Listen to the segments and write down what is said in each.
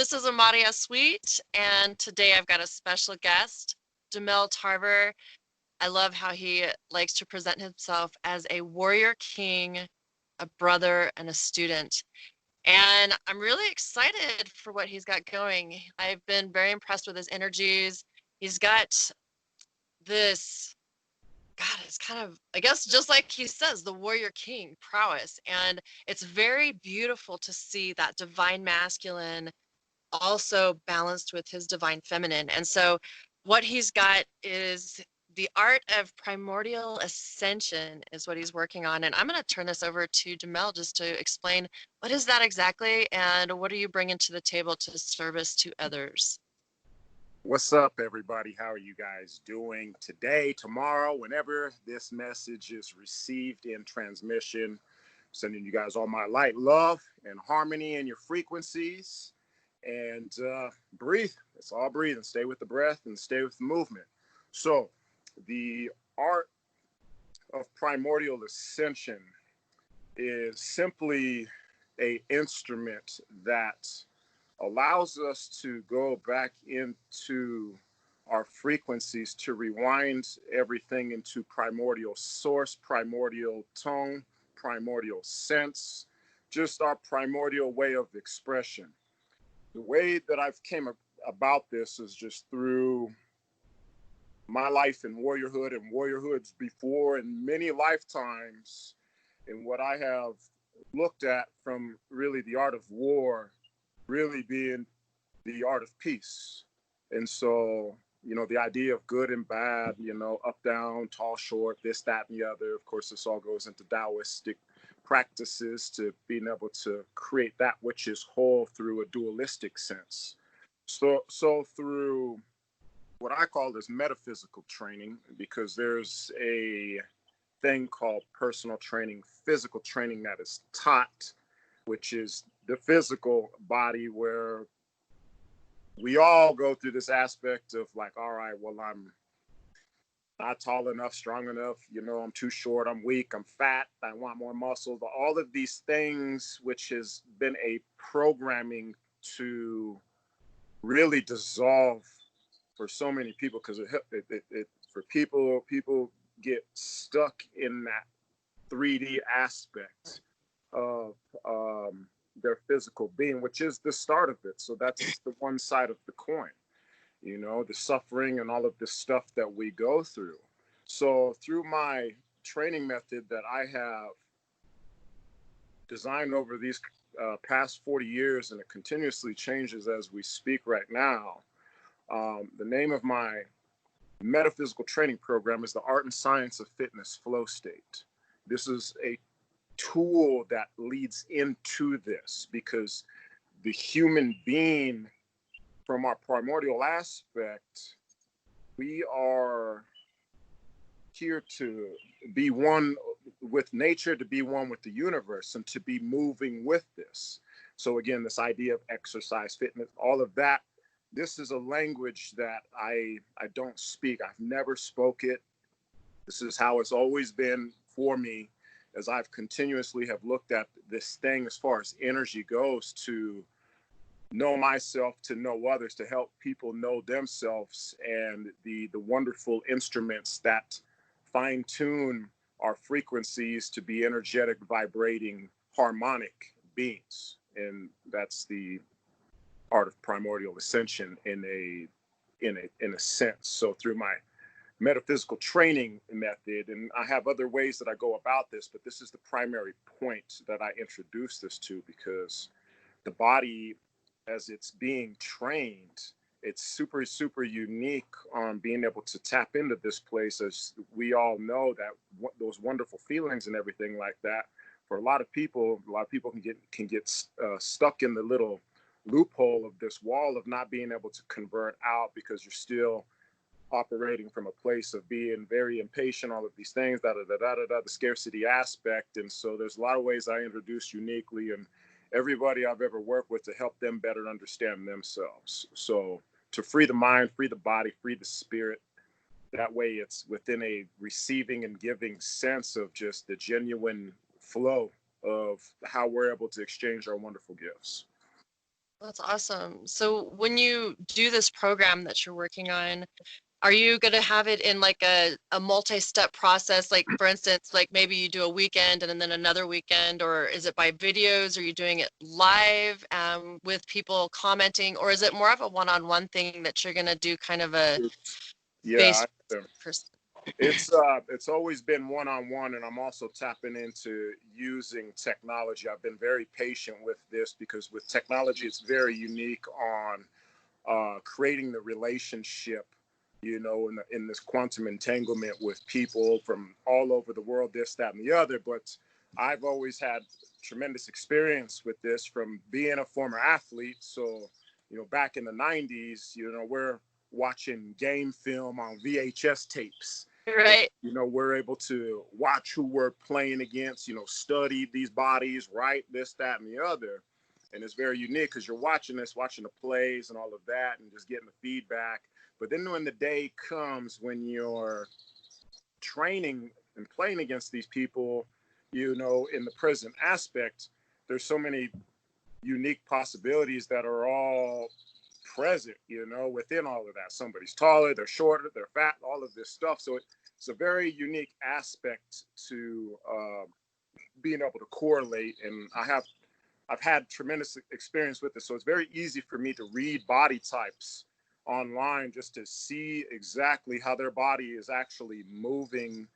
this is Amária Sweet, and today I've got a special guest, DeMel Tarver. I love how he likes to present himself as a warrior king, a brother, and a student. And I'm really excited for what he's got going. I've been very impressed with his energies. He's got this, God, it's kind of, I guess, just like he says, the warrior king prowess. And it's very beautiful to see that divine masculine also balanced with his divine feminine. And so what he's got is the art of primordial ascension is what he's working on. And I'm going to turn this over to DeMel just to explain what is that exactly and what are you bringing to the table to service to others? What's up, everybody? How are you guys doing today, tomorrow, whenever this message is received in transmission? Sending you guys all my light, love, and harmony in your frequencies. And breathe. It's all breathing. Stay with the breath and stay with the movement. So the art of primordial ascension is simply an instrument that allows us to go back into our frequencies, to rewind everything into primordial source, primordial tone, primordial sense, just our primordial way of expression. The way that I've came about this is just through my life in warriorhood and warriorhoods before, and many lifetimes, and what I have looked at from really the art of war really being the art of peace. And so, the idea of good and bad, up, down, tall, short, this, that, and the other. Of course, this all goes into Taoistic practices to being able to create that which is whole through a dualistic sense. So through what I call this metaphysical training, because there's a thing called personal training, physical training that is taught, which is the physical body, where we all go through this aspect of like, all right, well, I'm not tall enough, strong enough, I'm too short, I'm weak, I'm fat, I want more muscle. All of these things, which has been a programming to really dissolve for so many people, because for people get stuck in that 3D aspect of their physical being, which is the start of it. So that's the one side of the coin, the suffering and all of this stuff that we go through. So through my training method that I have designed over these past 40 years, and it continuously changes as we speak right now, the name of my metaphysical training program is the Art and Science of Fitness Flow State. This is a tool that leads into this, because the human being, from our primordial aspect, we are here to be one with nature, to be one with the universe, and to be moving with this. So again, this idea of exercise, fitness, all of that, this is a language that I don't speak. I've never spoke it. This is how it's always been for me, as I've continuously have looked at this thing as far as energy goes, to know myself, to know others, to help people know themselves, and the wonderful instruments that fine tune our frequencies to be energetic, vibrating, harmonic beings. And that's the art of primordial ascension in a sense. So through my metaphysical training method, and I have other ways that I go about this, but this is the primary point that I introduce this to, because the body, as it's being trained, it's super, super unique on being able to tap into this place. As we all know, that those wonderful feelings and everything like that, for a lot of people can get stuck in the little loophole of this wall of not being able to convert out, because you're still operating from a place of being very impatient, all of these things, the scarcity aspect. And so there's a lot of ways I introduce uniquely, and everybody I've ever worked with, to help them better understand themselves. So to free the mind, free the body, free the spirit. That way it's within a receiving and giving sense of just the genuine flow of how we're able to exchange our wonderful gifts. That's awesome. So when you do this program that you're working on, are you going to have it in like a multi-step process? Like for instance, like maybe you do a weekend and then another weekend, or is it by videos? Are you doing it live with people commenting, or is it more of a one-on-one thing that you're going to do kind of a Yeah, face person? it's always been one-on-one, and I'm also tapping into using technology. I've been very patient with this because with technology, it's very unique on creating the relationship, in this quantum entanglement with people from all over the world, this, that, and the other. But I've always had tremendous experience with this from being a former athlete. So, back in the 90s, we're watching game film on VHS tapes. Right. We're able to watch who we're playing against, study these bodies, right? This, that, and the other. And it's very unique because you're watching the plays and all of that and just getting the feedback. But then when the day comes when you're training and playing against these people, in the present aspect, there's so many unique possibilities that are all present, within all of that. Somebody's taller, they're shorter, they're fat, all of this stuff. So it's a very unique aspect to being able to correlate. And I've had tremendous experience with this. So it's very easy for me to read body types online just to see exactly how their body is actually moving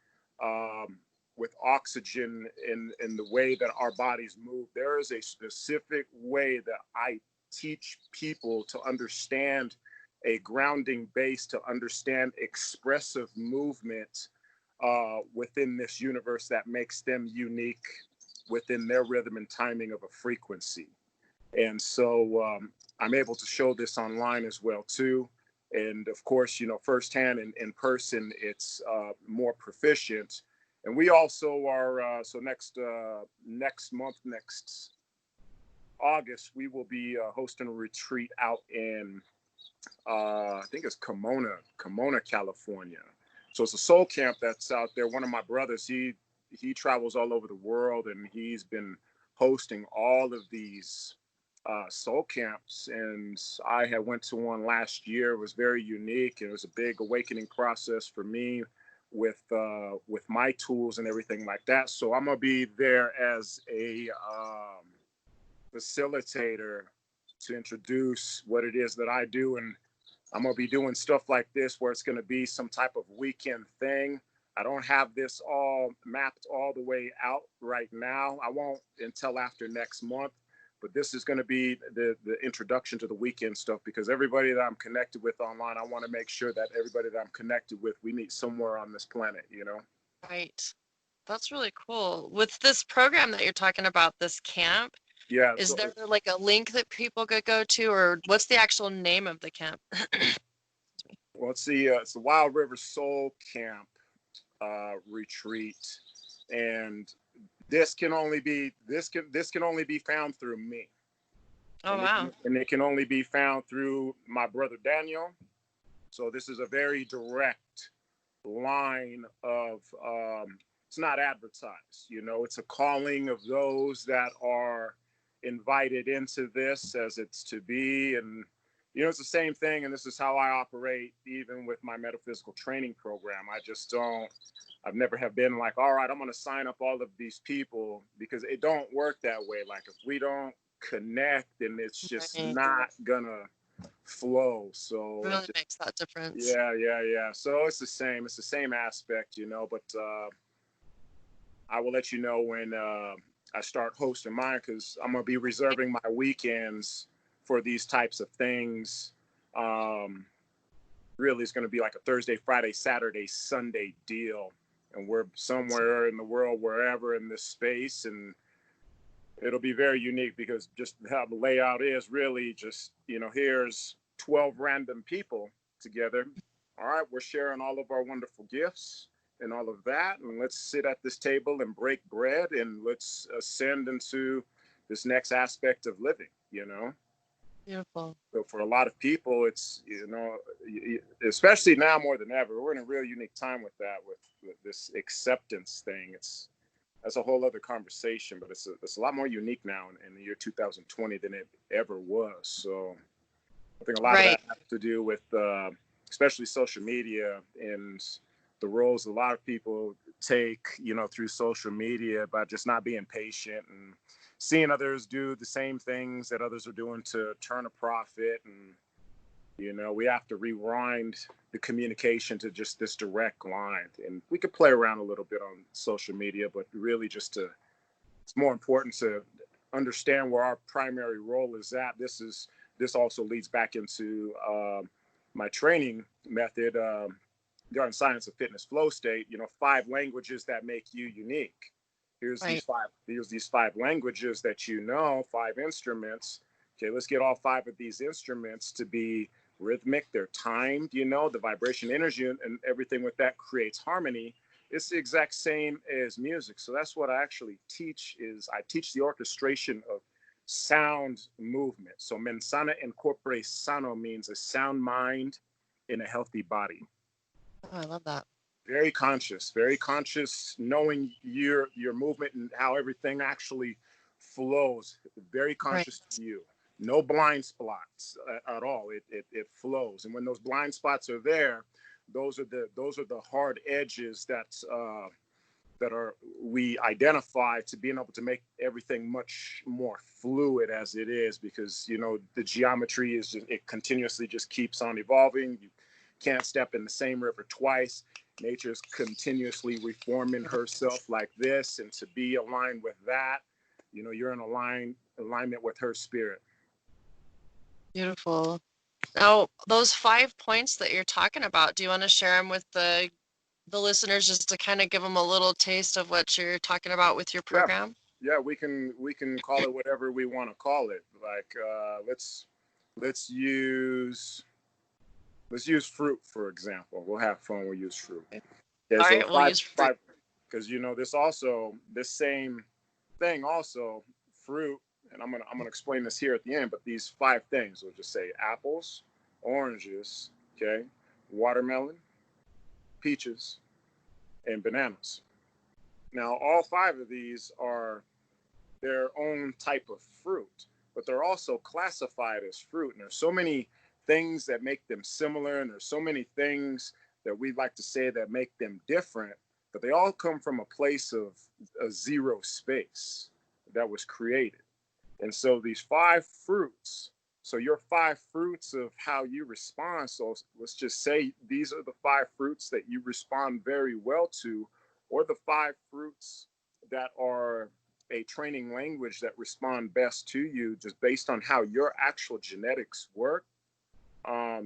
with oxygen in the way that our bodies move. There is a specific way that I teach people to understand a grounding base, to understand expressive movement within this universe that makes them unique within their rhythm and timing of a frequency. And so I'm able to show this online as well too. And of course, firsthand in person, it's more proficient. And we also are, so next month, next August, we will be hosting a retreat out in, I think it's Pomona, California. So it's a soul camp that's out there. One of my brothers, he travels all over the world, and he's been hosting all of these soul camps. And I had went to one last year. It was very unique. It was a big awakening process for me with my tools and everything like that. So I'm gonna be there as a facilitator to introduce what it is that I do. And I'm going to be doing stuff like this where it's going to be some type of weekend thing. I don't have this all mapped all the way out right now. I won't until after next month. But this is going to be the introduction to the weekend stuff, because everybody that I'm connected with online, I want to make sure that everybody that I'm connected with, we meet somewhere on this planet, Right. That's really cool. With this program that you're talking about, this camp, Yeah. is So, there like a link that people could go to, or what's the actual name of the camp? well, it's the Wild River Soul Camp retreat, and this can only be found through me. Oh, wow. And it can only be found through my brother Daniel. So this is a very direct line of it's not advertised, it's a calling of those that are invited into this as it's to be. And it's the same thing, and this is how I operate even with my metaphysical training program. I've never have been like, all right, I'm going to sign up all of these people, because it don't work that way. Like, if we don't connect, then it's just Right. not gonna flow. So Really makes that difference. yeah. So it's the same aspect, but I will let you know when I start hosting mine, because I'm gonna be reserving my weekends for these types of things. Really, it's gonna be like a Thursday, Friday, Saturday, Sunday deal, and we're somewhere in the world, wherever in this space. And it'll be very unique, because just how the layout is really just, here's 12 random people together. All right, we're sharing all of our wonderful gifts and all of that. And let's sit at this table and break bread, and let's ascend into this next aspect of living. Beautiful. So for a lot of people, it's, especially now more than ever, we're in a real unique time with that, with this acceptance thing. that's a whole other conversation, but it's a lot more unique now in the year 2020 than it ever was. So I think a lot of Right. that has to do with especially social media and the roles a lot of people take, through social media by just not being patient and seeing others do the same things that others are doing to turn a profit. And, we have to rewind the communication to just this direct line. And we could play around a little bit on social media, but really it's more important to understand where our primary role is at. This also leads back into my training method, the art and science of fitness flow state. 5 languages that make you unique. Here's Right. these five languages that 5 instruments. Okay, let's get all 5 of these instruments to be rhythmic. They're timed. The vibration, energy, and everything with that creates harmony. It's the exact same as music. So that's what I actually teach. I teach the orchestration of sound movement. So mensana in corpore sano means a sound mind in a healthy body. Oh, I love that. Very conscious, knowing your movement and how everything actually flows. Very conscious to you. No blind spots at all. It flows. And when those blind spots are there, those are the hard edges that we identify to being able to make everything much more fluid as it is, because the geometry it continuously just keeps on evolving. You can't step in the same river twice. Nature's continuously reforming herself like this, and to be aligned with that, you're in alignment with her spirit. Beautiful. Now, those 5 points that you're talking about, do you want to share them with the listeners, just to kind of give them a little taste of what you're talking about with your program? Yeah, we can call it whatever we want to call it. Like let's use fruit, for example. We'll have fun. We'll use fruit. Okay. Yeah, All so right, we'll use fruit. because this same thing also, fruit, and I'm gonna explain this here at the end. But these 5 things, we'll just say apples, oranges, okay, watermelon, peaches, and bananas. Now, all 5 of these are their own type of fruit, but they're also classified as fruit. And there's so many things that make them similar, and there's so many things that we like to say that make them different, but they all come from a place of a zero space that was created. And so these 5 fruits, so your 5 fruits of how you respond. So let's just say these are the 5 fruits that you respond very well to, or the 5 fruits that are a training language that respond best to you, just based on how your actual genetics work.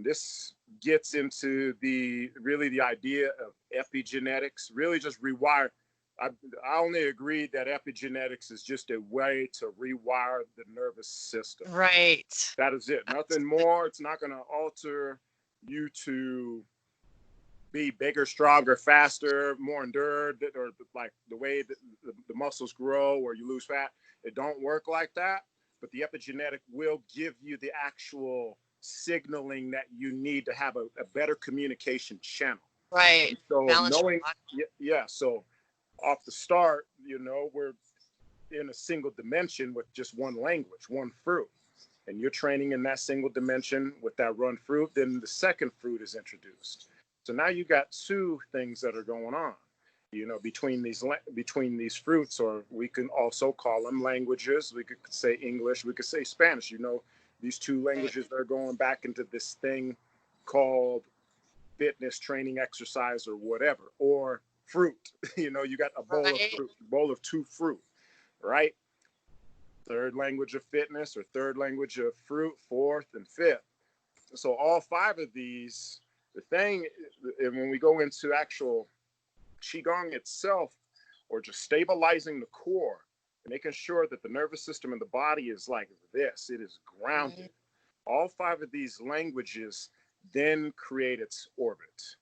This gets into the idea of epigenetics, really just rewire. I only agreed that epigenetics is just a way to rewire the nervous system. Right. That is it. Nothing more. It's not going to alter you to be bigger, stronger, faster, more endured, or like the way that the muscles grow or you lose fat. It don't work like that. But the epigenetic will give you the actual signaling that you need to have a better communication channel. Right. And so Balance. so off the start, we're in a single dimension with just one language, one fruit. And you're training in that single dimension with that one fruit. Then the second fruit is introduced. So now you got 2 things that are going on, between these fruits, or we can also call them languages. We could say English, we could say Spanish. These 2 languages that are going back into this thing called fitness, training, exercise, or whatever, or fruit. You got a bowl of fruit, bowl of 2 fruit, right? 3rd language of fitness, or 3rd language of fruit, 4th and 5th. So all 5 of these, the thing, and when we go into actual Qigong itself, or just stabilizing the core, making sure that the nervous system and the body is like this, it is grounded. Right. All 5 of these languages then create its orbit,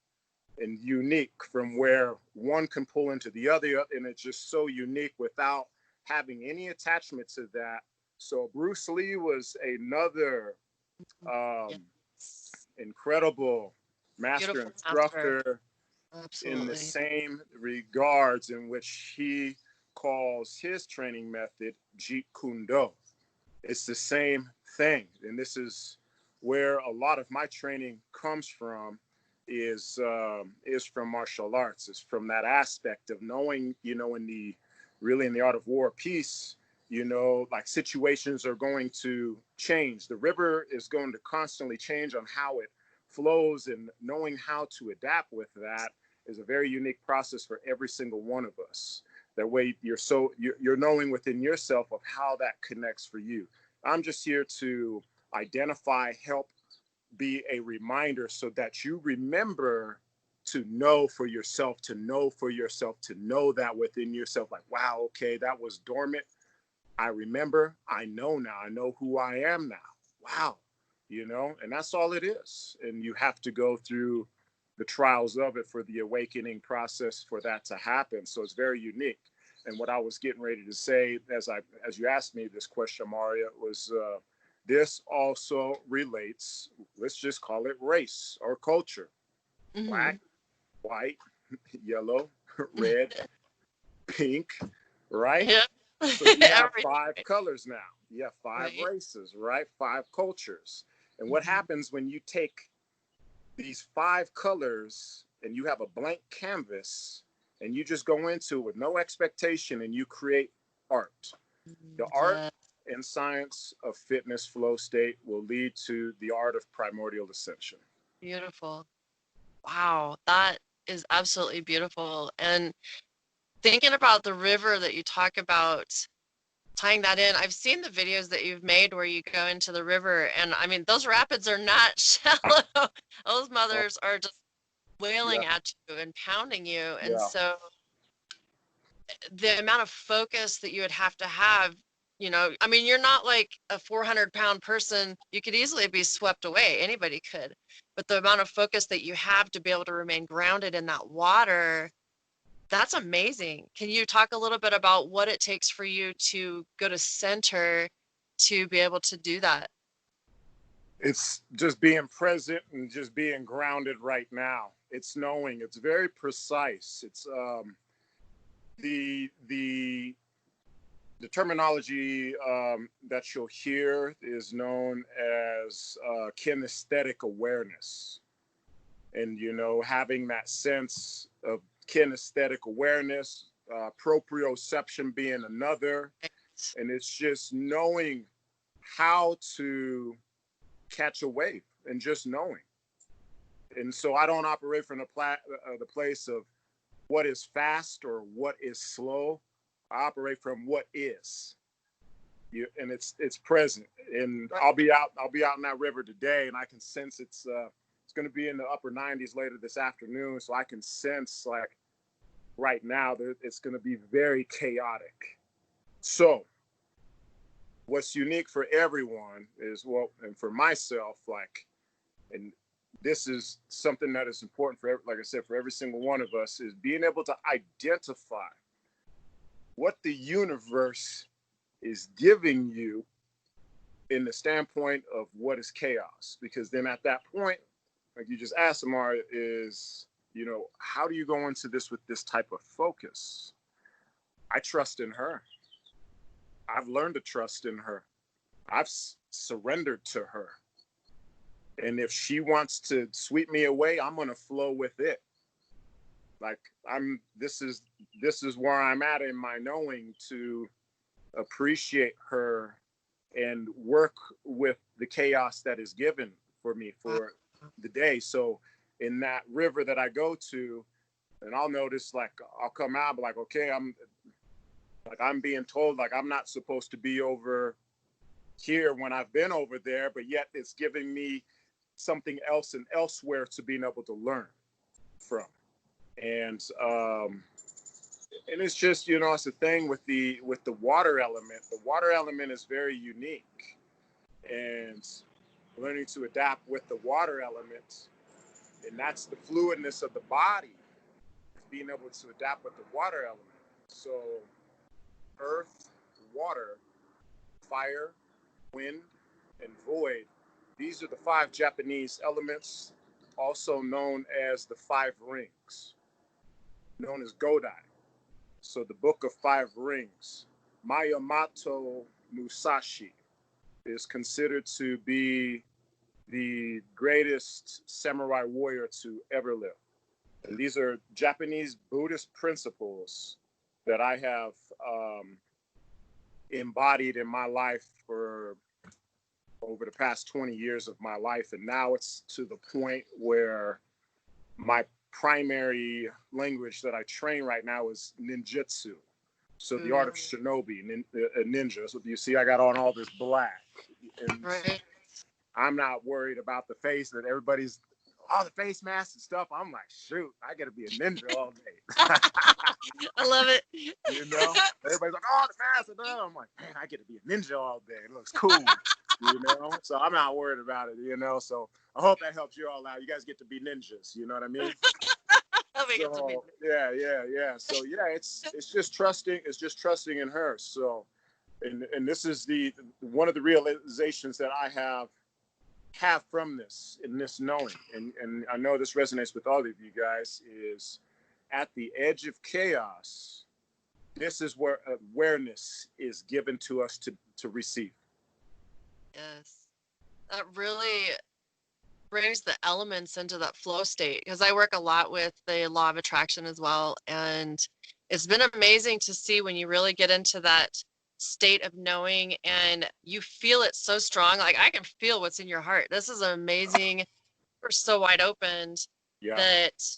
and unique from where one can pull into the other, and it's just so unique without having any attachment to that. So Bruce Lee was another incredible master instructor in the same regards, in which he calls his training method Jeet Kune Do. It's the same thing. And this is where a lot of my training comes from, is from martial arts. It's from that aspect of knowing, you know, in the art of war or peace, you know, like situations are going to change. The river is going to constantly change on how it flows, and knowing how to adapt with that is a very unique process for every single one of us. That way you're knowing within yourself of how that connects for you. I'm just here to identify, help, be a reminder so that you remember to know for yourself, to know that within yourself, like, wow, okay, that was dormant. I remember, I know now, I know who I am now. Wow. You know, and that's all it is. And you have to go through the trials of it for the awakening process for that to happen. So it's very unique. And what I was getting ready to say as you asked me this question, Amária, was this also relates, let's just call it race or culture. Mm-hmm. Black, white, yellow, red, pink, right? Yeah. So you have 5 colors now. You have 5 races, right? 5 cultures. And what happens when you take these 5 colors and you have a blank canvas and you just go into it with no expectation and you create art? The art and science of fitness flow state will lead to the art of primordial ascension. Beautiful. Wow, that is absolutely beautiful. And thinking about the river that you talk about, tying that in, I've seen the videos that you've made where you go into the river, and I mean, those rapids are not shallow. Those mothers are just wailing at you and pounding you. And so the amount of focus that you would have to have, you know, I mean, you're not like a 400-pound person. You could easily be swept away. Anybody could. But the amount of focus that you have to be able to remain grounded in that water, that's amazing. Can you talk a little bit about what it takes for you to go to center to be able to do that? It's just being present and just being grounded right now. It's knowing. It's very precise. It's the terminology that you'll hear is known as kinesthetic awareness. And, you know, having that sense of kinesthetic awareness, proprioception being another. And it's just knowing how to catch a wave and just knowing. And so I don't operate from the place of what is fast or what is slow. I operate from what is. And it's present. And I'll be out in that river today, and I can sense it's going to be in the upper 90s later this afternoon. So I can sense, like, right now it's going to be very chaotic. So what's unique for everyone is, well, and for myself, like, and this is something that is important for, like I said, for every single one of us, is being able to identify what the universe is giving you in the standpoint of what is chaos. Because then at that point, like you just asked, Amária, is, you know, how do you go into this with this type of focus? I trust in her. I've learned to trust in her. I've surrendered to her. And if she wants to sweep me away, I'm going to flow with it. Like, this is where I'm at in my knowing, to appreciate her and work with the chaos that is given for me for the day. So in that river that I go to, and I'll notice, like, I'll come out, but like, okay, I'm being told, like, I'm not supposed to be over here when I've been over there, but yet it's giving me something else and elsewhere to being able to learn from. And it's just, you know, it's a thing with the water element. The water element is very unique, and learning to adapt with the water element, and that's the fluidness of the body, being able to adapt with the water element. So earth, water, fire, wind, and void. These are the 5 Japanese elements, also known as the 5 rings, known as Godai. So the Book of Five Rings, Miyamoto Musashi is considered to be the greatest samurai warrior to ever live. And these are Japanese Buddhist principles that I have embodied in my life for over the past 20 years of my life. And now it's to the point where my primary language that I train right now is ninjutsu. So the art of shinobi, ninja. So you see, I got on all this black. And Right. I'm not worried about the face that everybody's, all the face masks and stuff. I'm like, shoot, I got to be a ninja all day. I love it. You know, everybody's like, oh, the mask. I'm like, man, I get to be a ninja all day. It looks cool. You know, so I'm not worried about it, you know. So I hope that helps you all out. You guys get to be ninjas, you know what I mean? So, yeah. So yeah, it's just trusting. It's just trusting in her. So, and this is the one of the realizations that I have from this, in this knowing, and I know this resonates with all of you guys, is at the edge of chaos, this is where awareness is given to us to receive. Yes. That really brings the elements into that flow state, because I work a lot with the law of attraction as well. And it's been amazing to see when you really get into that state of knowing and you feel it so strong. Like I can feel what's in your heart. This is amazing. We're so wide open that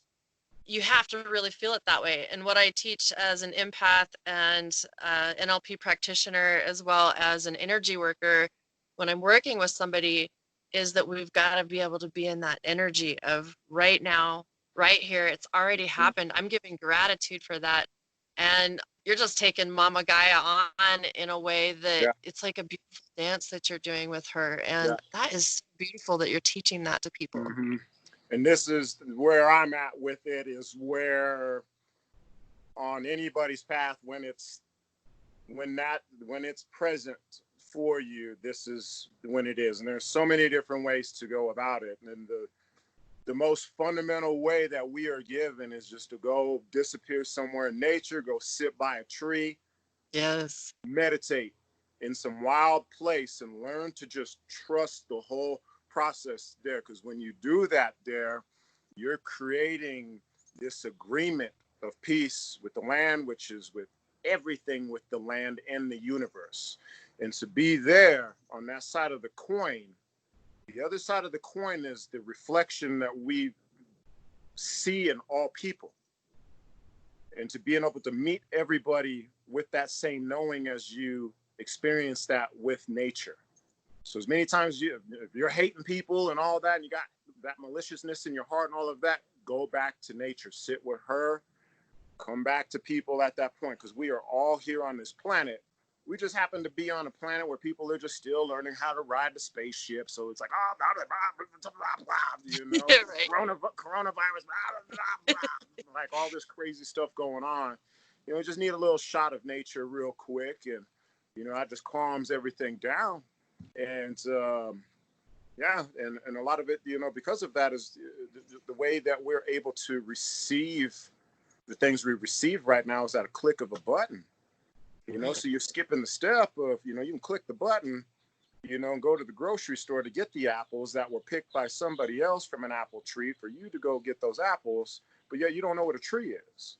you have to really feel it that way. And what I teach as an empath and NLP practitioner, as well as an energy worker, when I'm working with somebody, is that we've got to be able to be in that energy of right now, right here. It's already happened. I'm giving gratitude for that. And you're just taking Mama Gaia on in a way that it's like a beautiful dance that you're doing with her. And that is beautiful that you're teaching that to people. Mm-hmm. And this is where I'm at with it, is where on anybody's path, when it's present for you, this is when it is. And there's so many different ways to go about it. And the most fundamental way that we are given is just to go disappear somewhere in nature, go sit by a tree, meditate in some wild place and learn to just trust the whole process there. Because when you do that there, you're creating this agreement of peace with the land, which is with everything with the land and the universe. And to be there on that side of the coin, the other side of the coin is the reflection that we see in all people. And to being able to meet everybody with that same knowing as you experience that with nature. So as many times if you're hating people and all that, and you got that maliciousness in your heart and all of that, go back to nature, sit with her, come back to people at that point, because we are all here on this planet. We just happen to be on a planet where people are just still learning how to ride the spaceship. So it's like, oh, blah, blah, blah, blah, you know, coronavirus, blah, blah, blah, like all this crazy stuff going on. You know, you just need a little shot of nature real quick. And, you know, that just calms everything down. And, and a lot of it, you know, because of that is the way that we're able to receive the things we receive right now is at a click of a button. You know, so you're skipping the step of, you know, you can click the button, you know, and go to the grocery store to get the apples that were picked by somebody else from an apple tree for you to go get those apples. But yeah, you don't know what a tree is,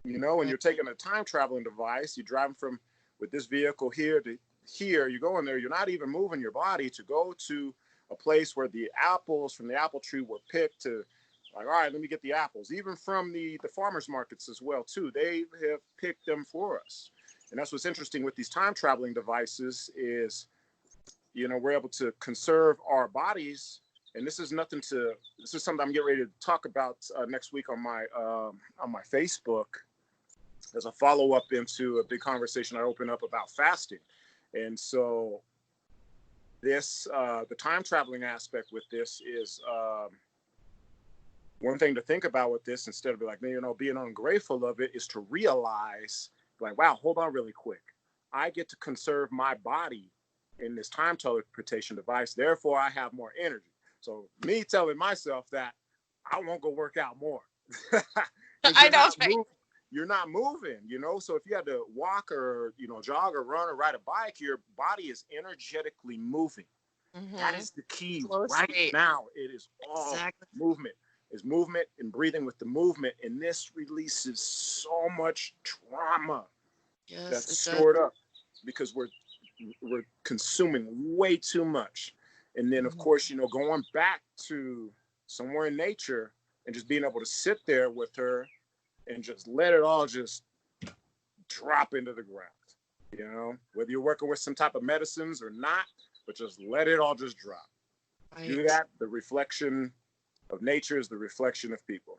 you know, and you're taking a time traveling device. You're driving from with this vehicle here to here. You're going there. You're not even moving your body to go to a place where the apples from the apple tree were picked to, like, all right, let me get the apples, even from the farmers markets as well, too. They have picked them for us. And that's what's interesting with these time traveling devices is, you know, we're able to conserve our bodies. And this is something I'm getting ready to talk about next week on my Facebook as a follow up into a big conversation I opened up about fasting. And so this, the time traveling aspect with this is one thing to think about with this, instead of like, you know, being ungrateful of it, is to realize, like, wow, hold on really quick. I get to conserve my body in this time teleportation device. Therefore, I have more energy. So me telling myself that I won't go work out more. I know, right? you're not moving, you know? So if you had to walk or, you know, jog or run or ride a bike, your body is energetically moving. That Mm-hmm. is the key Flow right state. now. It is all Exactly. movement. Is movement and breathing with the movement. And this releases so much trauma Yes, that's it does. stored up because we're consuming way too much. And then of Mhm. course, you know, going back to somewhere in nature and just being able to sit there with her and just let it all just drop into the ground. You know, whether you're working with some type of medicines or not, but just let it all just drop. Do Right. that. The reflection of nature is the reflection of people.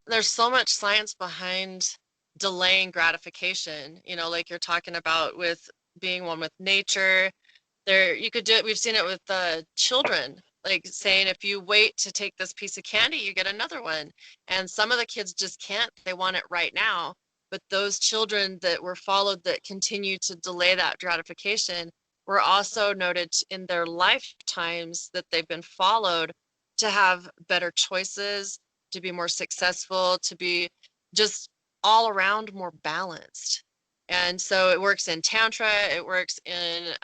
There's so much science behind delaying gratification, you know, like you're talking about with being one with nature. There, you could do it. We've seen it with children, like saying if you wait to take this piece of candy, you get another one. And some of the kids just can't. They want it right now. But those children that were followed that continue to delay that gratification were also noted in their lifetimes that they've been followed to have better choices, to be more successful, to be just all around more balanced. And so it works in tantra, it works in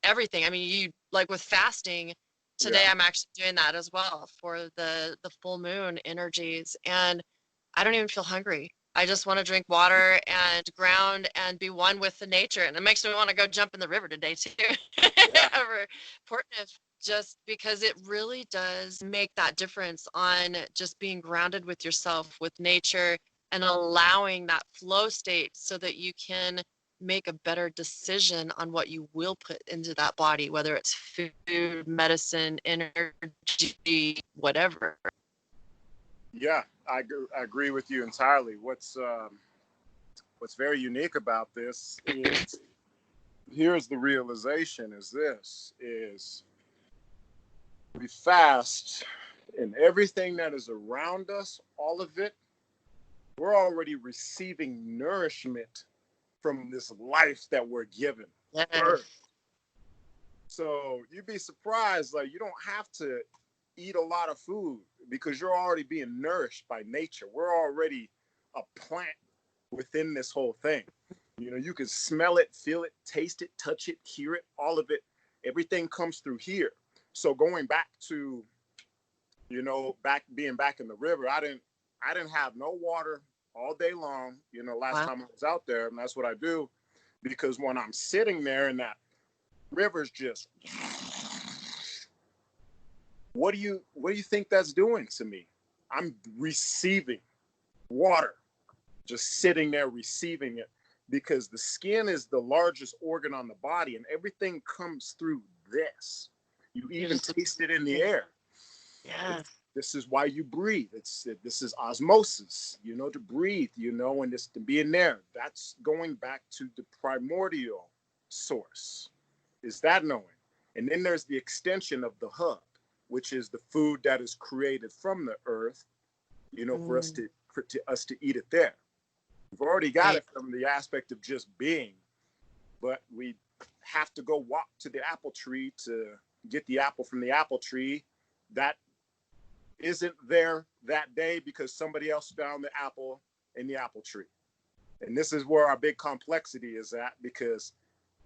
everything. I mean, you like with fasting, today Yeah. I'm actually doing that as well for the full moon energies. And I don't even feel hungry. I just want to drink water and ground and be one with the nature. And it makes me want to go jump in the river today too. Yeah. Over Portneuf, just because it really does make that difference on just being grounded with yourself, with nature, and allowing that flow state so that you can make a better decision on what you will put into that body, whether it's food, medicine, energy, whatever. Yeah, I agree with you entirely. What's very unique about this is here's the realization is we fast and everything that is around us, all of it, we're already receiving nourishment from this life that we're given, Yes. birth. So you'd be surprised, like you don't have to eat a lot of food because you're already being nourished by nature. We're already a plant within this whole thing. You know, you can smell it, feel it, taste it, touch it, hear it, all of it. Everything comes through here. So going back to, you know, being back in the river, I didn't have no water all day long, you know, last Wow. time I was out there, and that's what I do because when I'm sitting there and that river's just what do you think that's doing to me? I'm receiving water, just sitting there receiving it because the skin is the largest organ on the body and everything comes through this. You even taste it in the air. Yes. This is why you breathe. This is osmosis, you know, to breathe, you know, and this to be in there. That's going back to the primordial source. Is that knowing? And then there's the extension of the hub, which is the food that is created from the earth, you know, for us to eat it there. We've already got it from the aspect of just being, but we have to go walk to the apple tree to get the apple from the apple tree. That isn't there that day because somebody else found the apple in the apple tree. And this is where our big complexity is at because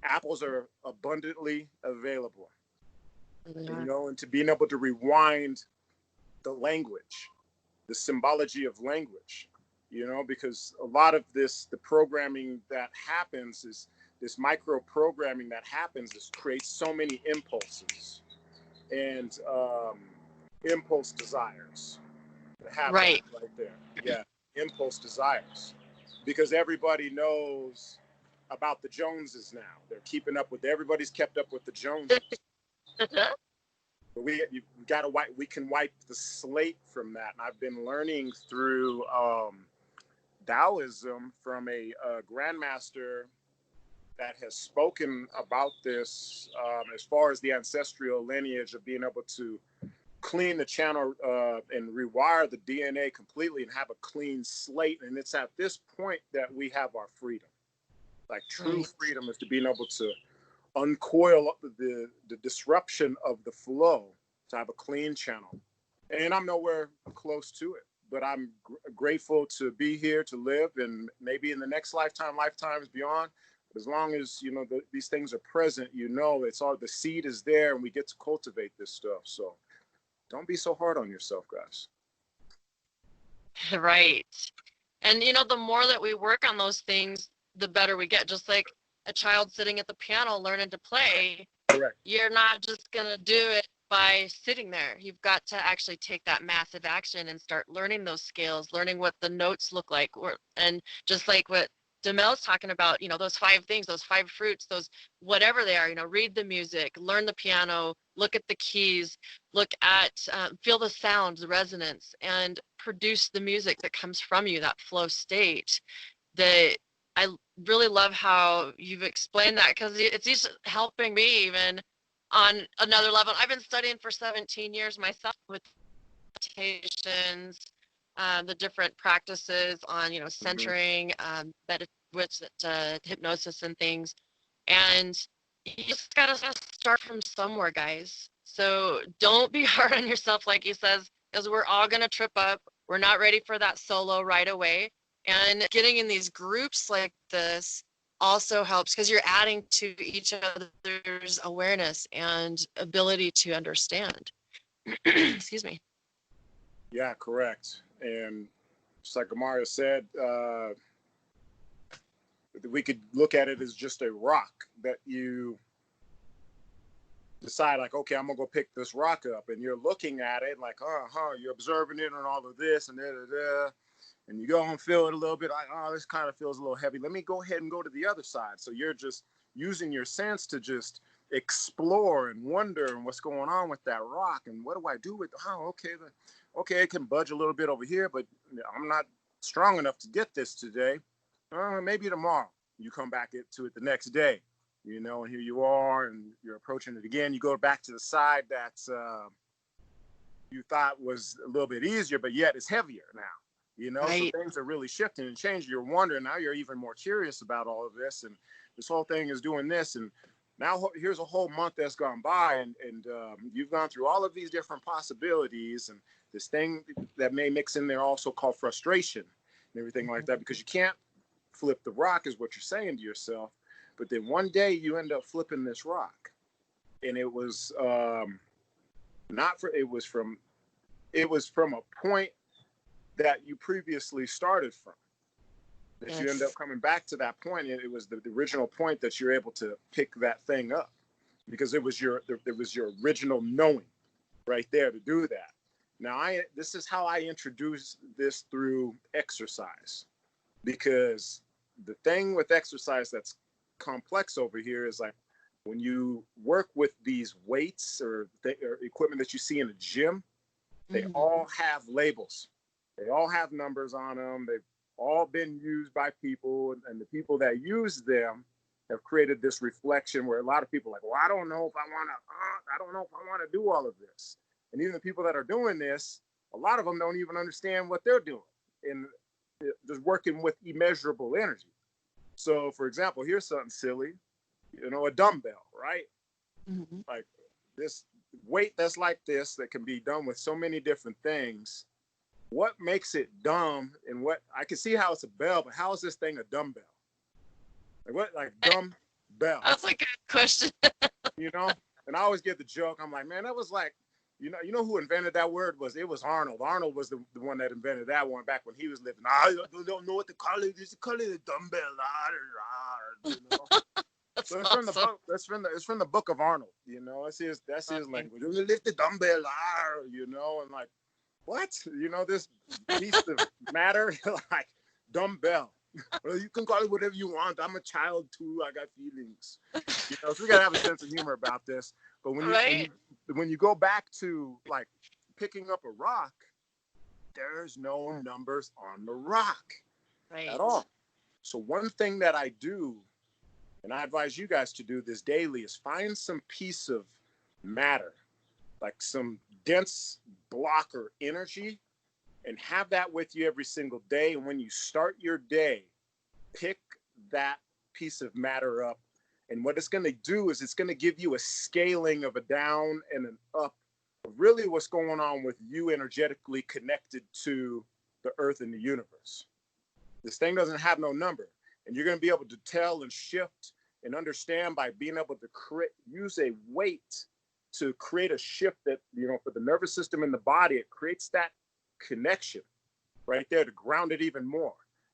apples are abundantly available. And, you know, and to being able to rewind the language, the symbology of language, you know, because a lot of the programming that happens is this micro programming that happens is creates so many impulses and impulse desires. Have that Right. right there. Yeah, impulse desires. Because everybody knows about the Joneses now. They're keeping up with everybody's kept up with the Joneses. But we can wipe the slate from that. And I've been learning through Taoism from a grandmaster that has spoken about this as far as the ancestral lineage of being able to clean the channel and rewire the DNA completely and have a clean slate. And it's at this point that we have our freedom. Like true freedom is to being able to uncoil the disruption of the flow to have a clean channel. And I'm nowhere close to it, but I'm grateful to be here to live, and maybe in the next lifetimes beyond. But as long as, you know, these things are present, you know, it's all, the seed is there and we get to cultivate this stuff. So don't be so hard on yourself, guys. Right. And, you know, the more that we work on those things, the better we get. Just like a child sitting at the piano learning to play, Correct. you're not just going to do it by sitting there. You've got to actually take that massive action and start learning those scales, learning what the notes look like. And just like what DeMel's talking about, you know, those 5 things, those 5 fruits, those whatever they are, you know, read the music, learn the piano, look at the keys, look at, feel the sound, the resonance, and produce the music that comes from you, that flow state. That I really love how you've explained that, because it's just helping me even on another level. I've been studying for 17 years myself with meditations, the different practices on, you know, centering, hypnosis and things. And you just gotta start from somewhere, guys. So don't be hard on yourself, like he says, because we're all gonna trip up. We're not ready for that solo right away. And getting in these groups like this also helps, because you're adding to each other's awareness and ability to understand. Excuse me. Yeah, correct. And just like Amária said, we could look at it as just a rock that you decide, like, okay, I'm gonna go pick this rock up, and you're looking at it like, you're observing it and all of this and and you go and feel it a little bit, like, oh, this kind of feels a little heavy. Let me go ahead and go to the other side. So you're just using your sense to just explore and wonder and what's going on with that rock, and what do I do with? Okay, it can budge a little bit over here, but I'm not strong enough to get this today. Maybe tomorrow. You come back to it the next day, you know, and here you are, and you're approaching it again. You go back to the side that you thought was a little bit easier, but yet it's heavier now, you know. Right. So things are really shifting and changing. You're wondering, now you're even more curious about all of this, and this whole thing is doing this, and now here's a whole month that's gone by, and you've gone through all of these different possibilities, and this thing that may mix in there also called frustration and everything like that, because you can't flip the rock, is what you're saying to yourself. But then one day you end up flipping this rock, and it was it was from a point that you previously started from. That yes. You end up coming back to that point, and it was the original point that you're able to pick that thing up, because it was your original knowing right there to do that. Now, this is how I introduce this through exercise, because the thing with exercise that's complex over here is, like, when you work with these weights or equipment that you see in a gym, they all have labels. They all have numbers on them. They've all been used by people, and the people that use them have created this reflection where a lot of people are like, well, I don't know if I want to do all of this. And even the people that are doing this, a lot of them don't even understand what they're doing, and just working with immeasurable energy. So, for example, here's something silly, you know, a dumbbell, right? Mm-hmm. Like this weight that's like this, that can be done with so many different things. What makes it dumb? And what I can see how it's a bell, but how is this thing a dumbbell? Like dumbbell? That's a good question. You know, and I always get the joke. I'm like, man, that was like, you know who invented that word? It was Arnold. Arnold was the one that invented that one back when he was living. I don't know what to call it. Just call it a dumbbell. You know? So it's awesome. From the book. It's from the book of Arnold. You know, that's his language. Lift the dumbbell. You know, and like, what? You know, this piece of matter, like dumbbell. Well, you can call it whatever you want. I'm a child too. I got feelings. You know, so we gotta have a sense of humor about this. But when you go back to, like, picking up a rock, there's no numbers on the rock at all. So one thing that I do, and I advise you guys to do this daily, is find some piece of matter, like some dense block or energy, and have that with you every single day. And when you start your day, pick that piece of matter up. And what it's going to do is it's going to give you a scaling of a down and an up of really what's going on with you energetically connected to the earth and the universe. This thing doesn't have no number. And you're going to be able to tell and shift and understand by being able to use a weight to create a shift that, you know, for the nervous system in the body, it creates that connection right there to ground it even more.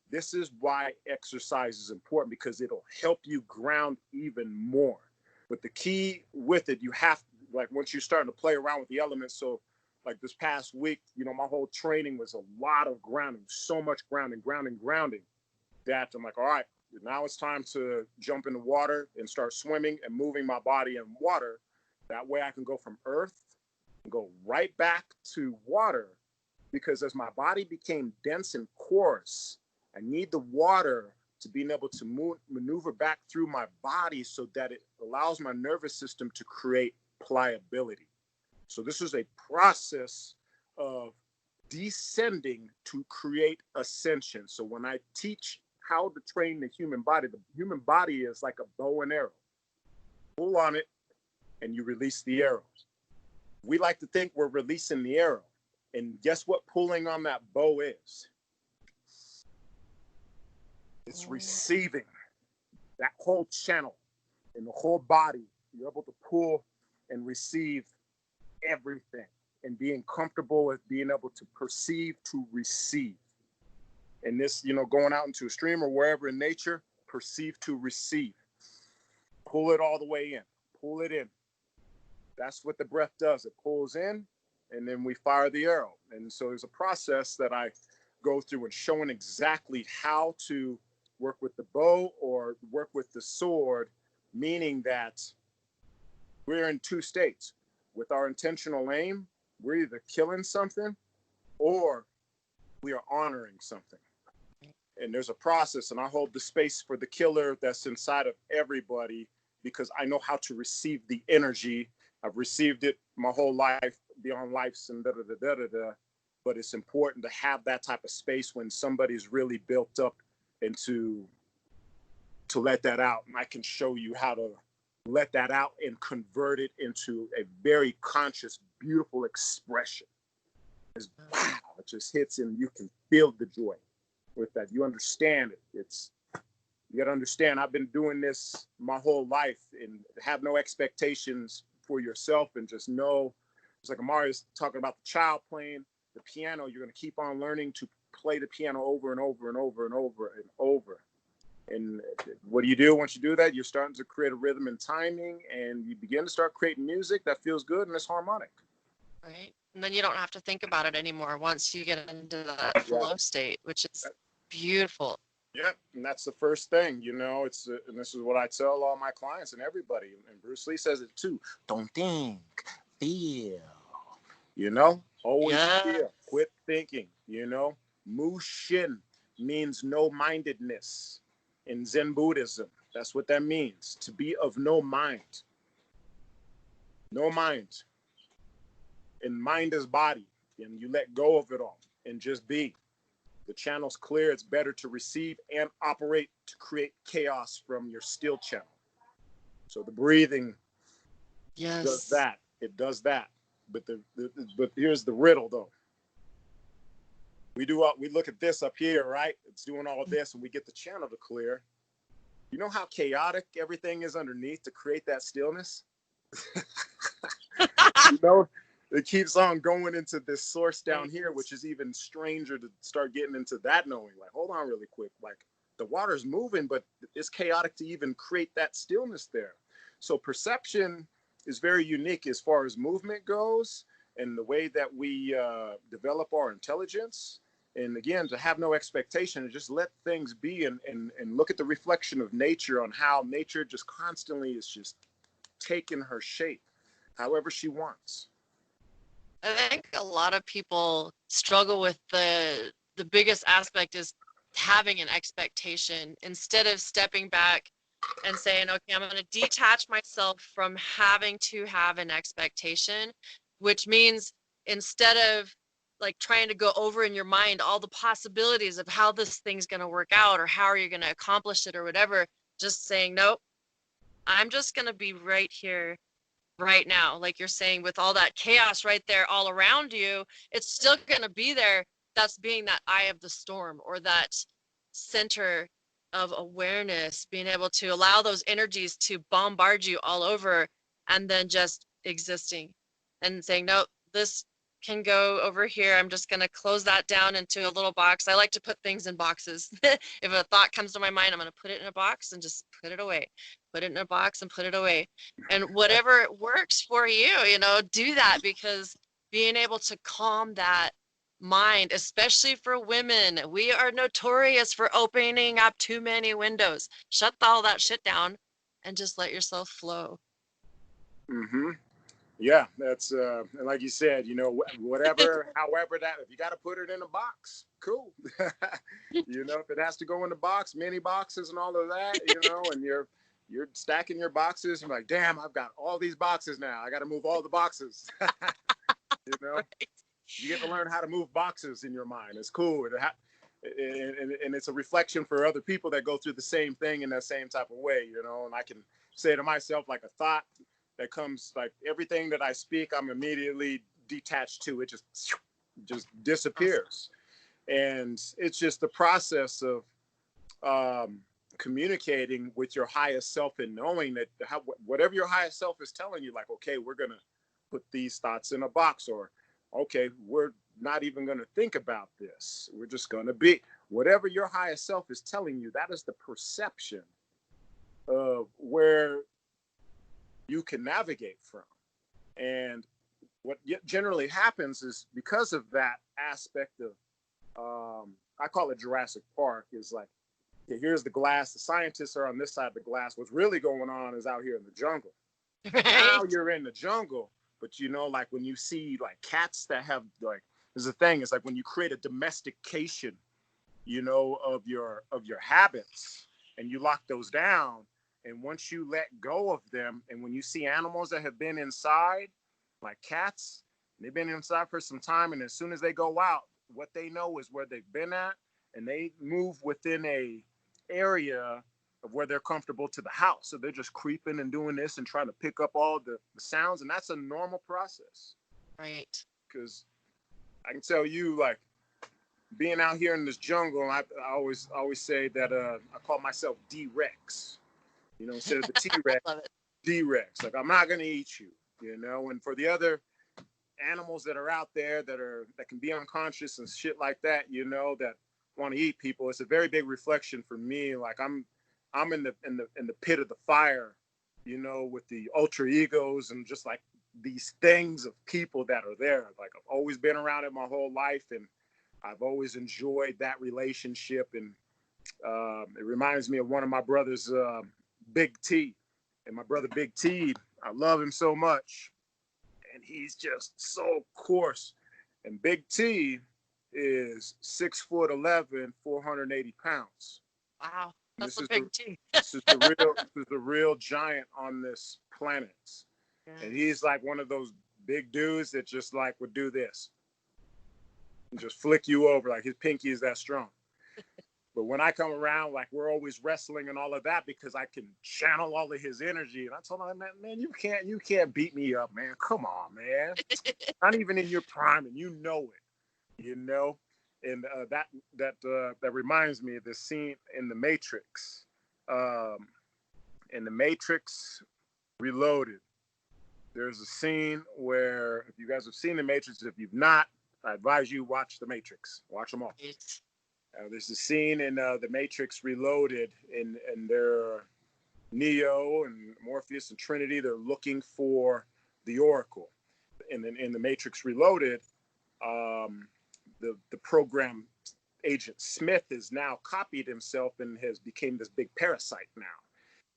This is why exercise is important, because it'll help you ground even more. But the key with it, you have, like, once you're starting to play around with the elements. So like this past week, you know, my whole training was a lot of grounding, so much grounding, that I'm like, all right, now it's time to jump in the water and start swimming and moving my body in water. That way I can go from earth and go right back to water, because as my body became dense and coarse, I need the water to being able to maneuver back through my body so that it allows my nervous system to create pliability. So this is a process of descending to create ascension. So when I teach how to train the human body is like a bow and arrow. Pull on it and you release the arrows. We like to think we're releasing the arrow. And guess what pulling on that bow is? It's receiving that whole channel in the whole body. You're able to pull and receive everything, and being comfortable with being able to perceive to receive. And this, you know, going out into a stream or wherever in nature, perceive to receive. Pull it all the way in. Pull it in. That's what the breath does. It pulls in, and then we fire the arrow. And so there's a process that I go through and showing exactly how to work with the bow or work with the sword, meaning that we're in two states. With our intentional aim, we're either killing something or we are honoring something. And there's a process, and I hold the space for the killer that's inside of everybody, because I know how to receive the energy. I've received it my whole life, beyond lives and da-da-da-da-da-da. But it's important to have that type of space when somebody's really built up and to let that out. And I can show you how to let that out and convert it into a very conscious, beautiful expression. It's, wow, it just hits and you can feel the joy with that. You understand it. You got to understand, I've been doing this my whole life, and have no expectations for yourself, and just know, it's like Amária's talking about the child playing the piano. You're going to keep on learning to play the piano over and over and over and over and over. And what do you do once you do that? You're starting to create a rhythm and timing, and you begin to start creating music that feels good and is harmonic. Right. And then you don't have to think about it anymore once you get into that flow state, which is beautiful. Yeah, and that's the first thing, you know. It's and this is what I tell all my clients and everybody. And Bruce Lee says it too. Don't think, feel. You know, always feel. Quit thinking. You know, Mushin means no-mindedness in Zen Buddhism. That's what that means. To be of no mind. No mind. And mind is body. And you let go of it all and just be. The channel's clear. It's better to receive and operate to create chaos from your still channel. So the breathing does that. It does that. But but here's the riddle, though. We look at this up here, right? It's doing all this, and we get the channel to clear. You know how chaotic everything is underneath to create that stillness? You know, it keeps on going into this source down here, which is even stranger to start getting into that knowing. Like, hold on really quick. Like, the water's moving, but it's chaotic to even create that stillness there. So perception is very unique as far as movement goes, and the way that we develop our intelligence. And again, to have no expectation and just let things be and look at the reflection of nature on how nature just constantly is just taking her shape however she wants. I think a lot of people struggle with the biggest aspect is having an expectation instead of stepping back and saying, okay, I'm going to detach myself from having to have an expectation, which means instead of like trying to go over in your mind all the possibilities of how this thing's going to work out or how are you going to accomplish it or whatever, just saying, nope, I'm just going to be right here right now. Like you're saying, with all that chaos right there all around you, it's still going to be there, that's being that eye of the storm, or that center of awareness, being able to allow those energies to bombard you all over, and then just existing and saying, nope, this can go over here. I'm just going to close that down into a little box. I like to put things in boxes. If a thought comes to my mind, I'm going to put it in a box and just put it away. Put it in a box and put it away. And whatever works for you, do that, because being able to calm that mind, especially for women, we are notorious for opening up too many windows. Shut all that shit down and just let yourself flow. Mm-hmm. Yeah, that's and like you said, whatever, however that, if you got to put it in a box, cool. If it has to go in the box, many boxes and all of that, and you're stacking your boxes, you're like, damn, I've got all these boxes now. I got to move all the boxes. Right. You get to learn how to move boxes in your mind. It's cool. And it's a reflection for other people that go through the same thing in that same type of way, and I can say to myself, like, a thought that comes, like, everything that I speak, I'm immediately detached to. It just disappears. And it's just the process of communicating with your highest self and knowing that whatever your highest self is telling you, like, okay, we're going to put these thoughts in a box, or, okay, we're not even going to think about this. We're just going to be. Whatever your highest self is telling you, that is the perception of where you can navigate from. And what generally happens is, because of that aspect of, I call it Jurassic Park, is like, okay, here's the glass. The scientists are on this side of the glass. What's really going on is out here in the jungle. Right. Now you're in the jungle, but like when you see like cats that have, like, there's a thing, it's like when you create a domestication, of your habits, and you lock those down. And once you let go of them, and when you see animals that have been inside, like cats, they've been inside for some time, and as soon as they go out, what they know is where they've been at, and they move within a area of where they're comfortable to the house. So they're just creeping and doing this and trying to pick up all the sounds, and that's a normal process. Right. Because I can tell you, like, being out here in this jungle, I always say that I call myself D-Rex. Instead of the T-Rex, D-Rex. Like, I'm not gonna eat you, And for the other animals that are out there that can be unconscious and shit like that, that want to eat people, it's a very big reflection for me. Like, I'm in the pit of the fire, with the ultra egos and just like these things of people that are there. Like, I've always been around it my whole life, and I've always enjoyed that relationship. And it reminds me of one of my brothers, Big T. And my brother Big T, I love him so much, and he's just so coarse. And Big T is 6'11", 480 pounds. Wow, that's a big T. This is the real giant on this planet. Yes. And he's like one of those big dudes that just like would do this and just flick you over. Like, his pinky is that strong. But when I come around, like, we're always wrestling and all of that, because I can channel all of his energy. And I told him, man, you can't beat me up, man. Come on, man. Not even in your prime, and you know it, And that reminds me of this scene in The Matrix. In The Matrix Reloaded, there's a scene where, if you guys have seen The Matrix, if you've not, I advise you watch The Matrix. Watch them all. There's a scene in The Matrix Reloaded, and they're Neo and Morpheus and Trinity. They're looking for the Oracle. And then in The Matrix Reloaded, the program agent Smith has now copied himself and has become this big parasite now.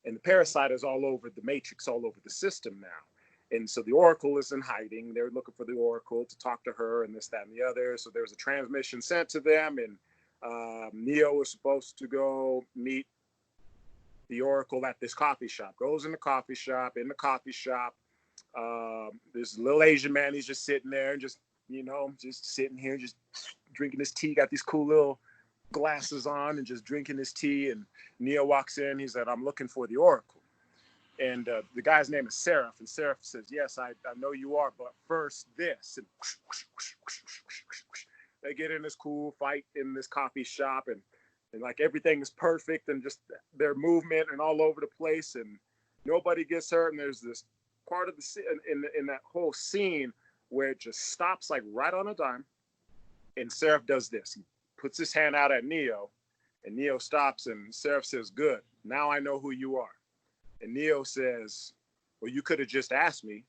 And the parasite is all over the Matrix, all over the system now. And so the Oracle is in hiding. They're looking for the Oracle to talk to her and this, that, and the other. So there's a transmission sent to them, and Neo is supposed to go meet the Oracle at this coffee shop. Goes in the coffee shop. There's a little Asian man. He's just sitting there and just sitting here, just drinking his tea. Got these cool little glasses on and just drinking his tea. And Neo walks in. He said, "I'm looking for the Oracle." And the guy's name is Seraph. And Seraph says, "Yes, I know you are, but first this." And they get in this cool fight in this coffee shop, and like everything is perfect, and just their movement and all over the place, and nobody gets hurt. And there's this part of the scene in that whole scene where it just stops like right on a dime. And Seraph does this. He puts his hand out at Neo, and Neo stops, and Seraph says, "Good, now I know who you are." And Neo says, "Well, you could have just asked me."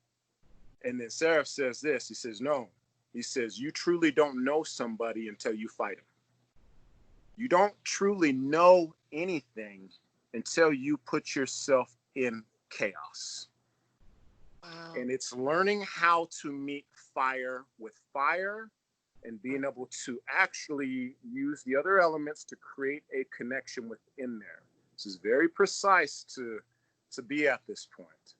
And then Seraph says this. He says, "No." He says, "You truly don't know somebody until you fight him. You don't truly know anything until you put yourself in chaos." Wow. And it's learning how to meet fire with fire, and being able to actually use the other elements to create a connection within there. This is very precise to be at this point.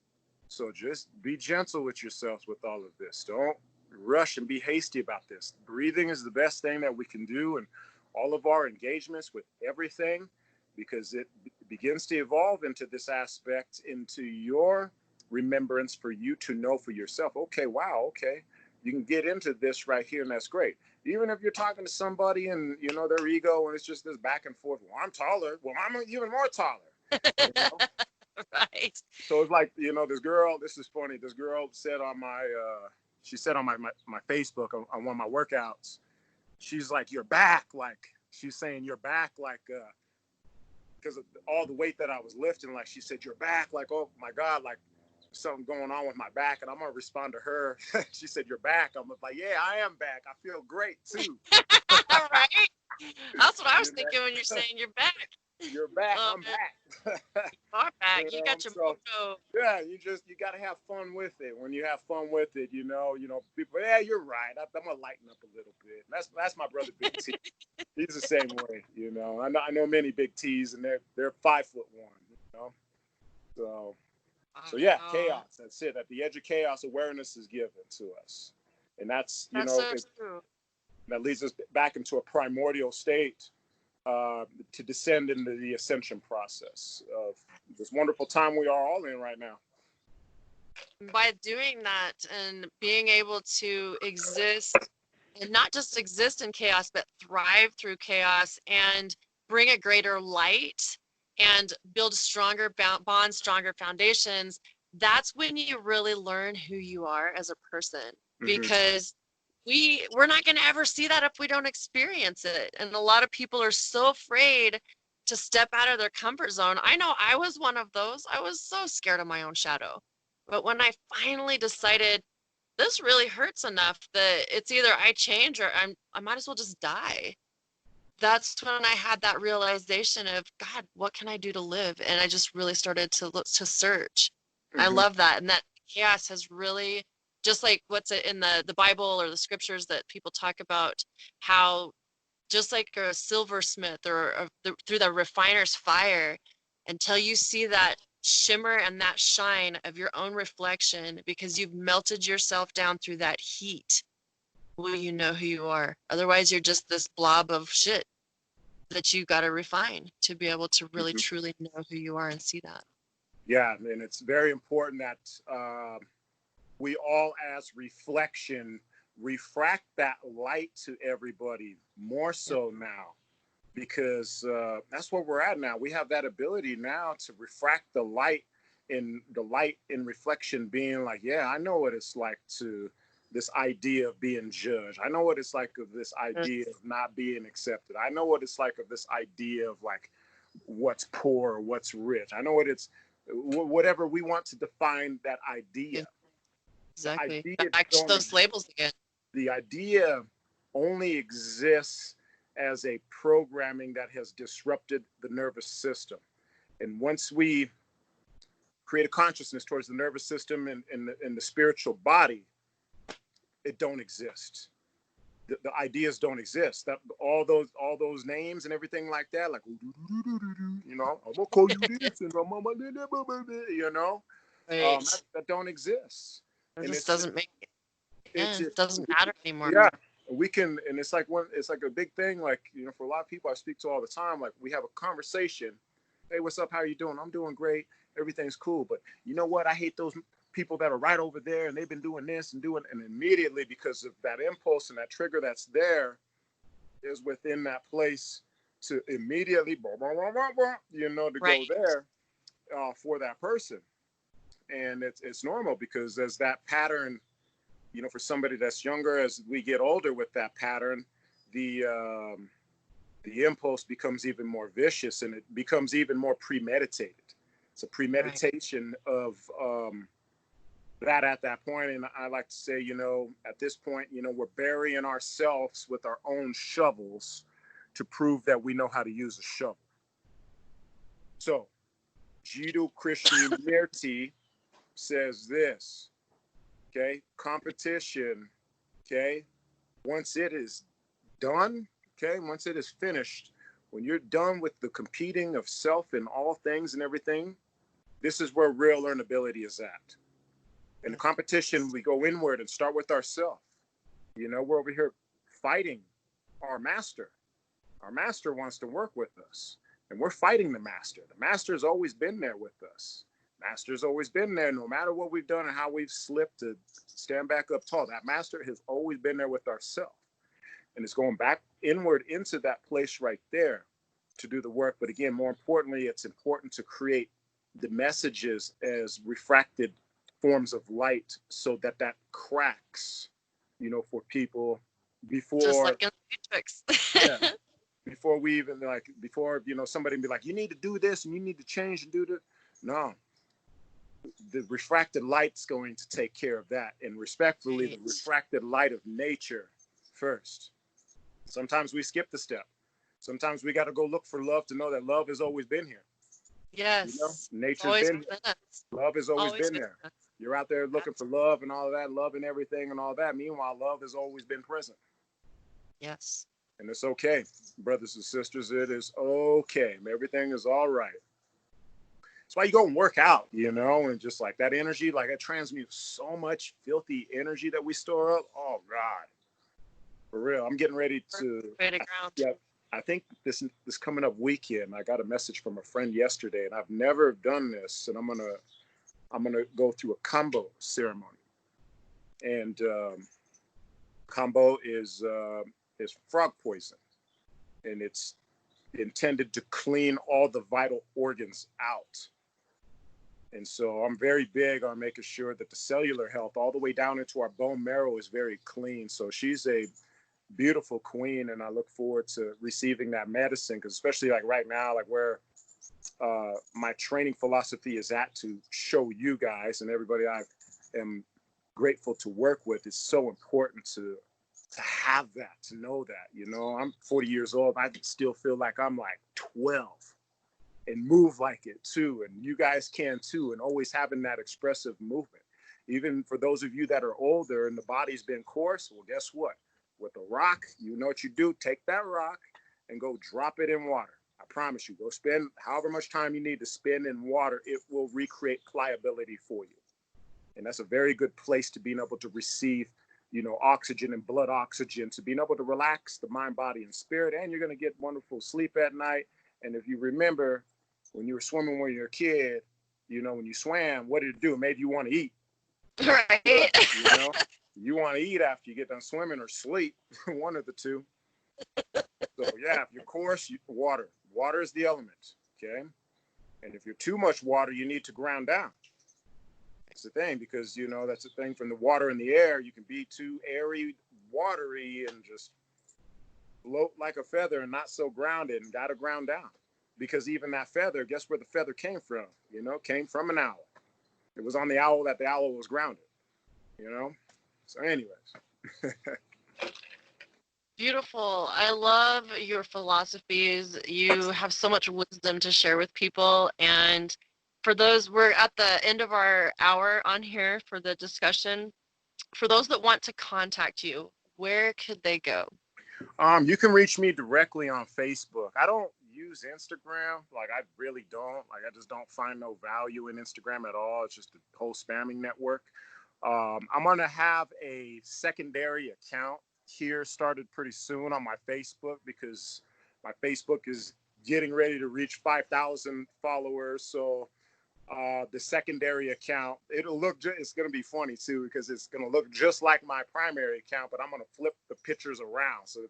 So just be gentle with yourselves with all of this. Don't rush and be hasty about this. Breathing is the best thing that we can do in all of our engagements with everything, because it begins to evolve into this aspect, into your remembrance for you to know for yourself. Okay, wow, okay. You can get into this right here, and that's great. Even if you're talking to somebody and, you know, their ego, and it's just this back and forth. Well, I'm taller. Well, I'm even more taller. You know? Right. So it's like, you know, this girl, this is funny. This girl said on my, she said on my Facebook on one of my workouts, she's like, "You're back." Like, she's saying, "You're back." Like, because of all the weight that I was lifting, like she said, "You're back." Like, oh my God, like, something going on with my back. And I'm gonna respond to her. She said, "You're back." I'm like, "Yeah, I am back. I feel great too." Right. That's what I was You're thinking when you're saying you're back. You're back. I'm Man, back. you are back. You got your So mojo. yeah, you gotta have fun with it. When you have fun with it, you know, people. Yeah, you're right. I'm gonna lighten up a little bit. That's my brother Big T. He's the same way. You know, I know many Big T's, and they're 5'1". You know, so yeah, chaos. That's it. At the edge of chaos, awareness is given to us, and that's So true. that leads us back into a primordial state, to descend into the ascension process of this wonderful time we are all in right now. By doing that and being able to exist, and not just exist in chaos, but thrive through chaos and bring a greater light and build stronger bonds, stronger foundations, that's when you really learn who you are as a person. Mm-hmm. Because we're not going to ever see that if we don't experience it. And a lot of people are so afraid to step out of their comfort zone. I know I was one of those. I was so scared of my own shadow. But when I finally decided this really hurts enough that it's either I change or I might as well just die. That's when I had that realization of, God, what can I do to live? And I just really started to look, to search. Mm-hmm. I love that. And that chaos has really, just like what's it in the Bible or the scriptures that people talk about, how just like a silversmith or through the refiner's fire, until you see that shimmer and that shine of your own reflection, because you've melted yourself down through that heat, will you know who you are. Otherwise, you're just this blob of shit that you got to refine to be able to really Mm-hmm. truly know who you are and see that. Yeah, and it's very important that we all, as reflection, refract that light to everybody more so now, because that's where we're at now. We have that ability now to refract the light in reflection, being like, yeah, I know what it's like to this idea of being judged. I know what it's like of this idea of not being accepted. I know what it's like of this idea of like what's poor or what's rich. I know what it's, whatever we want to define that idea. Exactly. Back to those labels again. The idea only exists as a programming that has disrupted the nervous system. And once we create a consciousness towards the nervous system and the spiritual body, it don't exist. The ideas don't exist. That all those names and everything like that, like, you know, I'm gonna call you this, and you know, Right. that don't exist. It And just doesn't make it doesn't matter anymore. Yeah, we can, and it's like a big thing. Like, you know, for a lot of people I speak to all the time, like, we have a conversation. Hey, what's up? How you doing? I'm doing great. Everything's cool. But you know what? I hate those people that are right over there, and they've been doing this and immediately, because of that impulse and that trigger that's there, is within that place to immediately, you know, to Right. go there for that person. And it's normal because there's that pattern, you know, for somebody that's younger, as we get older with that pattern, the impulse becomes even more vicious and it becomes even more premeditated. It's a premeditation of that at that point. And I like to say, you know, at this point, you know, we're burying ourselves with our own shovels to prove that we know how to use a shovel. So, Judeo-Christianity says this, okay? Competition, okay? Once it is done, okay? Once it is finished, when you're done with the competing of self in all things and everything, this is where real learnability is at. In the competition, we go inward and start with ourselves. You know, we're over here fighting our master. Our master wants to work with us, and we're fighting the master. The master's always been there with us. Master's always been there, no matter what we've done and how we've slipped to stand back up tall. That master has always been there with ourselves. And it's going back inward into that place right there to do the work. But again, more importantly, it's important to create the messages as refracted forms of light so that that cracks, you know, for people before. Just like in the Matrix. Yeah. Before we even before, you know, somebody be like, you need to do this and you need to change and do this. No. The refracted light's going to take care of that. And respectfully, the refracted light of nature first. Sometimes we skip the step. Sometimes we got to go look for love to know that love has always been here. Yes. You know, nature's been here. Love has always been there. Us. You're out there looking for love and all of that, love and everything and all that. Meanwhile, love has always been present. Yes. And it's okay, brothers and sisters. It is okay. Everything is all right. That's why you go and work out, you know, and just like that energy, like it transmutes so much filthy energy that we store up. Oh, God. For real. I'm getting ready to. Yeah, I think this coming up weekend, I got a message from a friend yesterday, and I've never done this, and I'm gonna go through a combo ceremony. And combo is frog poison, and it's intended to clean all the vital organs out. And so I'm very big on making sure that the cellular health all the way down into our bone marrow is very clean. So she's a beautiful queen, and I look forward to receiving that medicine, because especially like right now, like where my training philosophy is at, to show you guys and everybody I am grateful to work with, is so important to have that, to know that. You know, I'm 40 years old. I still feel like I'm like 12 and move like it too. And you guys can too. And always having that expressive movement. Even for those of you that are older and the body's been coarse, well, guess what? With a rock, you know what you do? Take that rock and go drop it in water. I promise you, go spend however much time you need to spend in water. It will recreate pliability for you. And that's a very good place to being able to receive, you know, oxygen and blood oxygen, to being able to relax the mind, body, and spirit. And you're going to get wonderful sleep at night. And if you remember, when you were swimming when you were a kid, you know, when you swam, what did it do? It made you want to eat. Right. You know, you want to eat after you get done swimming or sleep, one of the two. So yeah, if you're coarse, water. Water is the element, okay? And if you're too much water, you need to ground down. That's the thing, because, you know, that's the thing from the water in the air. You can be too airy, watery, and just float like a feather and not so grounded, and got to ground down. Because even that feather, guess where the feather came from? You know, came from an owl. It was on the owl that the owl was grounded, you know? So anyways. Beautiful. I love your philosophies. You have so much wisdom to share with people. And for those, we're at the end of our hour on here for the discussion. For those that want to contact you, where could they go? You can reach me directly on Facebook. I don't use Instagram. Like, I really don't. Like, I just don't find no value in Instagram at all. It's just a whole spamming network. I'm going to have a secondary account here started pretty soon on my Facebook, because my Facebook is getting ready to reach 5,000 followers. So the secondary account, it'll look, it's going to be funny too, because it's going to look just like my primary account, but I'm going to flip the pictures around. So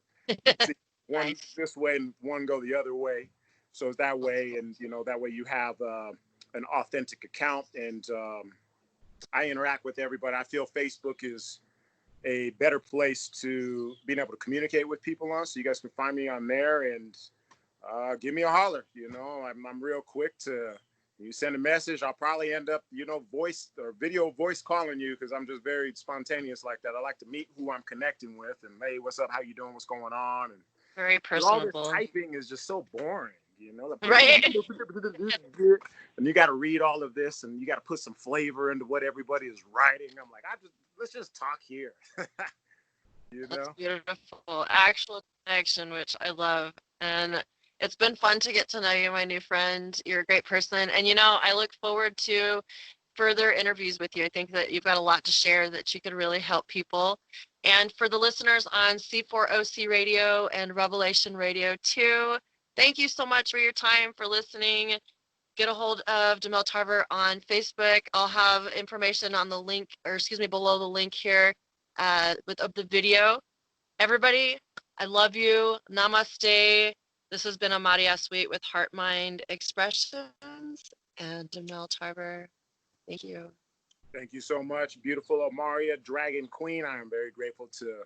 one Nice. this way and one go the other way. So it's that way, and that way you have an authentic account, and I interact with everybody. I feel Facebook is a better place to being able to communicate with people on. So you guys can find me on there and give me a holler. I'm real quick to. You send a message, I'll probably end up, voice or video voice calling you, because I'm just very spontaneous like that. I like to meet who I'm connecting with and, hey, what's up? How you doing? What's going on? And Very all this personable. typing is just so boring, Right. And you got to read all of this, and you got to put some flavor into what everybody is writing. I'm like, let's just talk here. That's beautiful. Actual connection, which I love. And it's been fun to get to know you, my new friend. You're a great person. And, I look forward to further interviews with you. I think that you've got a lot to share that you could really help people. And for the listeners on C4OC Radio and Revelation Radio 2, thank you so much for your time, for listening. Get a hold of DeMel Tarver on Facebook. I'll have information on the link, below the link here of the video. Everybody, I love you. Namaste. This has been Amária Sweet with HeartMind Expressions and DeMel Tarver. Thank you. Thank you so much, beautiful Amária, Dragon Queen. I am very grateful to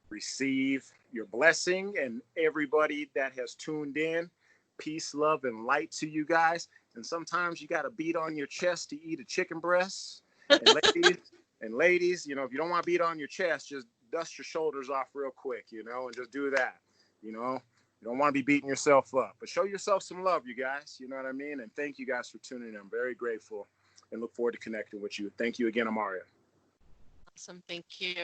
receive your blessing, and everybody that has tuned in. Peace, love, and light to you guys. And sometimes you got to beat on your chest to eat a chicken breast. And ladies, if you don't want to beat on your chest, just dust your shoulders off real quick, and just do that. You don't want to be beating yourself up, but show yourself some love, you guys. You know what I mean? And thank you guys for tuning in. I'm very grateful and look forward to connecting with you. Thank you again, Amária. Awesome. Thank you.